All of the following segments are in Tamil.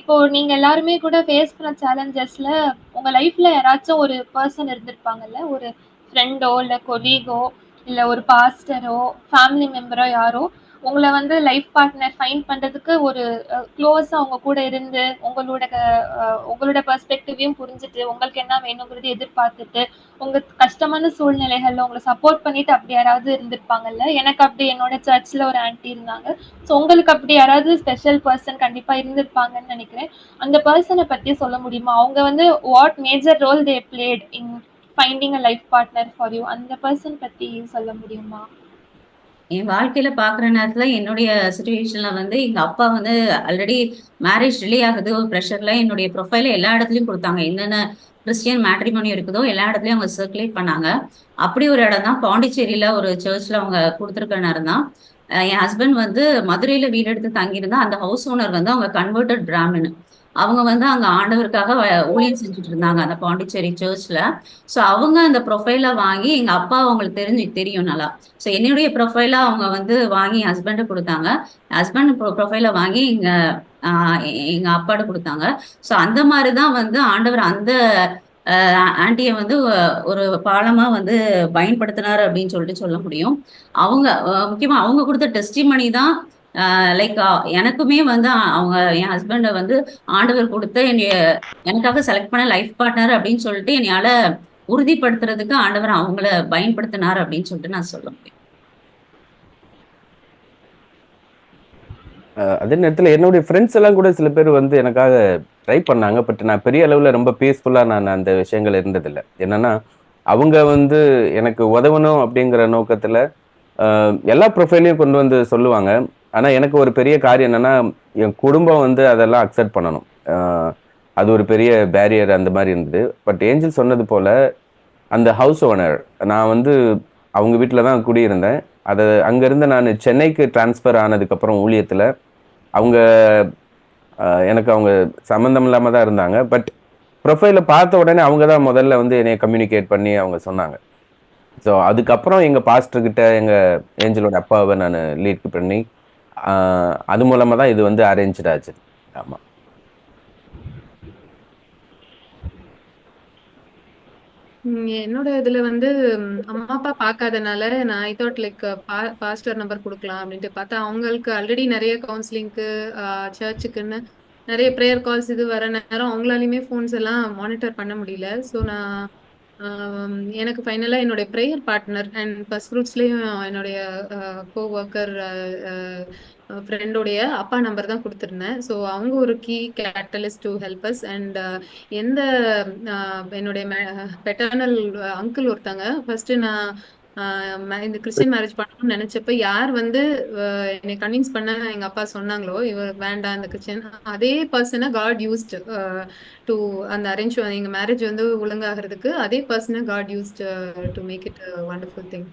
இப்போ நீங்க எல்லாருமே கூட ஃபேஸ் பண்ண சேலஞ்சஸ்ல உங்க லைஃப்ல யாராச்சும் ஒரு பெர்சன் இருந்திருப்பாங்கல்ல. ஒரு ஃப்ரெண்டோ, இல்ல கொலீகோ, இல்ல ஒரு பாஸ்டரோ, ஃபேமிலி மெம்பரோ யாரோ, உங்கள வந்து லைஃப் பார்ட்னர் ஃபைண்ட் பண்றதுக்கு ஒரு க்ளோஸா உங்க கூட இருந்து, உங்களோட பெர்ஸ்பெக்டிவையும் புரிஞ்சுட்டு, உங்களுக்கு என்ன வேணுங்கிறத எதிர்பார்த்துட்டு, உங்க கஷ்டமான சூழ்நிலைகள்ல உங்கள சப்போர்ட் பண்ணிட்டு அப்படி யாராவது இருந்திருப்பாங்கல்ல. எனக்கு அப்படி என்னோட சர்ச்ல ஒரு ஆன்டி இருந்தாங்க. ஸோ உங்களுக்கு அப்படி யாராவது ஸ்பெஷல் பெர்சன் கண்டிப்பா இருந்திருப்பாங்கன்னு நினைக்கிறேன். அந்த பெர்சன பத்தி சொல்ல முடியுமா? அவங்க வந்து what major role they played in finding a life partner for you. அந்த பெர்சன் பத்தி சொல்ல முடியுமா? என் வாழ்க்கையில பாக்குற நேரத்துல என்னுடைய சுச்சுவேஷன்ல வந்து எங்க அப்பா வந்து ஆல்ரெடி மேரேஜ் டிலே ஆகுது ஒரு ப்ரெஷர்ல என்னுடைய ப்ரொஃபைல எல்லா இடத்துலயும் கொடுத்தாங்க. என்னென்ன கிறிஸ்டியன் மேட்ரிமோனி இருக்குதோ எல்லா இடத்துலயும் அவங்க சர்க்குலேட் பண்ணாங்க. அப்படி ஒரு இடம் தான் பாண்டிச்சேரியில ஒரு சர்ச்ல அவங்க கொடுத்துருக்க நேரம் தான். என் ஹஸ்பண்ட் வந்து மதுரையில வீடு எடுத்து தங்கியிருந்தா அந்த ஹவுஸ் ஓனர் வந்து அவங்க கன்வெர்டட் பிராமின். அவங்க வந்து அங்க ஆண்டவருக்காக ஊழியம் செஞ்சுட்டு இருந்தாங்க அந்த பாண்டிச்சேரி சர்ச்ல. ஸோ அவங்க அந்த ப்ரொஃபைல வாங்கி எங்க அப்பா அவங்களுக்கு தெரியும் நல்லா. ஸோ என்னுடைய ப்ரொஃபைல அவங்க வந்து வாங்கி ஹஸ்பண்டு கொடுத்தாங்க. ஹஸ்பண்ட் ப்ரொஃபைல வாங்கி எங்க அப்பாட்ட கொடுத்தாங்க. ஸோ அந்த மாதிரி தான் வந்து ஆண்டவர் அந்த ஆன்ட்டியை வந்து ஒரு பாலமா வந்து பயன்படுத்தினாரு அப்படின்னு சொல்லிட்டு சொல்ல முடியும். அவங்க முக்கியமா அவங்க கொடுத்த டெஸ்டிமனி தான். லைக் எனக்குமே வந்து அவங்க என் ஹஸ்பண்ட வந்து ஆண்டவர் கொடுத்த எனக்காக செலக்ட் பண்ண லைஃப் பார்ட்னர் அப்படின்னு சொல்லிட்டு என்னையால உறுதிப்படுத்துறதுக்கு ஆண்டவர் அவங்கள பயன்படுத்தினார் அப்படின்னு சொல்லிட்டு நான் சொல்ல முடியும். அதே நேரத்துல என்னுடைய ஃப்ரெண்ட்ஸ் எல்லாம் கூட சில பேர் வந்து எனக்காக ட்ரை பண்ணாங்க. பட் நான் பெரிய அளவுல ரொம்ப பீஸ்ஃபுல்லா நான் அந்த விஷயங்கள் இருந்ததில்லை. என்னன்னா அவங்க வந்து எனக்கு உதவணும் அப்படிங்கிற நோக்கத்துல எல்லா ப்ரொஃபைலையும் கொண்டு வந்து சொல்லுவாங்க. ஆனா எனக்கு ஒரு பெரிய காரியம் என்னன்னா என் குடும்பம் வந்து அதெல்லாம் அக்செப்ட் பண்ணணும். அது ஒரு பெரிய பேரியர் அந்த மாதிரி இருந்தது. பட் ஏஞ்சல் சொன்னது போல அந்த ஹவுஸ் ஓனர் நான் வந்து அவங்க வீட்டில் தான் குடியிருந்தேன். அதை அங்கேருந்து நான் சென்னைக்கு டிரான்ஸ்ஃபர் ஆனதுக்கப்புறம் ஊழியத்தில் அவங்க எனக்கு அவங்க சம்மந்தம் இல்லாமல் தான் இருந்தாங்க. பட் ப்ரொஃபைலை பார்த்த உடனே அவங்க தான் முதல்ல வந்து என்னை கம்யூனிகேட் பண்ணி அவங்க சொன்னாங்க. ஸோ அதுக்கப்புறம் எங்கள் பாஸ்டர்கிட்ட எங்கள் ஏஞ்சலோட அப்பாவை நான் லீட் பண்ணி அது மூலமாக தான் இது வந்து அரேஞ்ச் ஆச்சு. ஆமாம். என்னோட இதுல வந்து அம்மா அப்பா பார்க்காதனால நான் I thought like pastor number கொடுக்கலாம் அப்படின்ட்டு பார்த்தா அவங்களுக்கு ஆல்ரெடி நிறைய கவுன்சிலிங்க்கு சர்ச்சுக்குன்னு நிறைய ப்ரேயர் கால்ஸ் இது வர நேரம் அவங்களாலையுமே ஃபோன்ஸ் எல்லாம் மானிட்டர் பண்ண முடியல. ஸோ நான் எனக்கு ஃபைனலாக என்னுடைய ப்ரேயர் பார்ட்னர் அண்ட் ஃபர்ஸ்ட் ஃப்ரூட்ஸ்லேயும் என்னுடைய கோ ஒர்க்கர் ஃப்ரெண்டோடைய அப்பா நம்பர் தான் கொடுத்துருந்தேன். ஸோ அவங்க ஒரு key catalyst to help us. And எந்த என்னுடைய பெட்டர்னல் அங்கிள் ஒருத்தாங்க ஃபர்ஸ்ட் நான் இந்த கிறிஸ்டின் மேரேஜ் பண்ணணும்னு நினைச்சப்ப யார் வந்து என்னை கன்வின்ஸ் பண்ண எங்க அப்பா சொன்னாங்களோ இவர் வேண்டாம் இந்த கிறிஸ்டின், அதே பர்சனை காட் யூஸ்ட் டு அந்த அரேஞ்ச் எங்க மேரேஜ் வந்து ஒழுங்காகிறதுக்கு அதே பர்சனை God used to make it wonderful thing.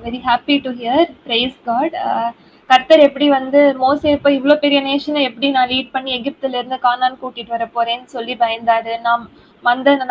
Very happy to hear. Praise God. கர்த்தர் எப்படி வந்து மோசே இப்போ இவ்வளோ பெரிய நேஷனை எப்படி நான் லீட் பண்ணி எகிப்துல இருந்து கானான் கூட்டிட்டு வர போறேன்னு சொல்லி பயந்தாரு. நான்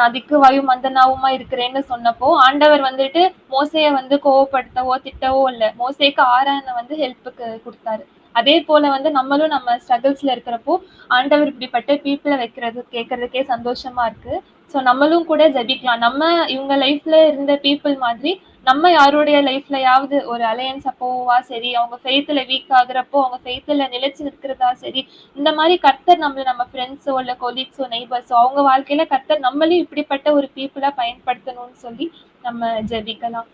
நதிக்கு வாயு மந்தனாவுமா இருக்கிறேன்னு சொன்னப்போ ஆண்டவர் வந்துட்டு மோசைய வந்து கோவப்படுத்தவோ திட்டவோ இல்லை. மோசேக்கு ஆரான வந்து ஹெல்ப்புக்கு கொடுத்தாரு. அதே போல வந்து நம்மளும் நம்ம ஸ்ட்ரகிள்ஸ்ல இருக்கிறப்போ ஆண்டவர் இப்படிப்பட்ட பீப்புளை வைக்கிறது கேட்கறதுக்கே சந்தோஷமா இருக்கு. ஸோ நம்மளும் கூட ஜெபிக்கலாம். நம்ம இவங்க லைஃப்ல இருந்த பீப்புள் மாதிரி நம்ம யாருடைய லைஃப்லயாவது ஒரு அலையன்ஸ் அப்போவா சரி, அவங்க ஃபெய்த்ல வீக் ஆகுறப்போ அவங்க ஃபெய்த்ல நிலைச்சு நிற்கிறதா சரி, இந்த மாதிரி கர்த்தர் நம்ம ஃப்ரெண்ட்ஸோ இல்ல கொலீக்ஸோ நெய்பர்ஸோ அவங்க வாழ்க்கையில கர்த்தர் நம்மளையும் இப்படிப்பட்ட ஒரு பீப்புளா பயன்படுத்தணும்னு சொல்லி நம்ம ஜெபிக்கலாம்.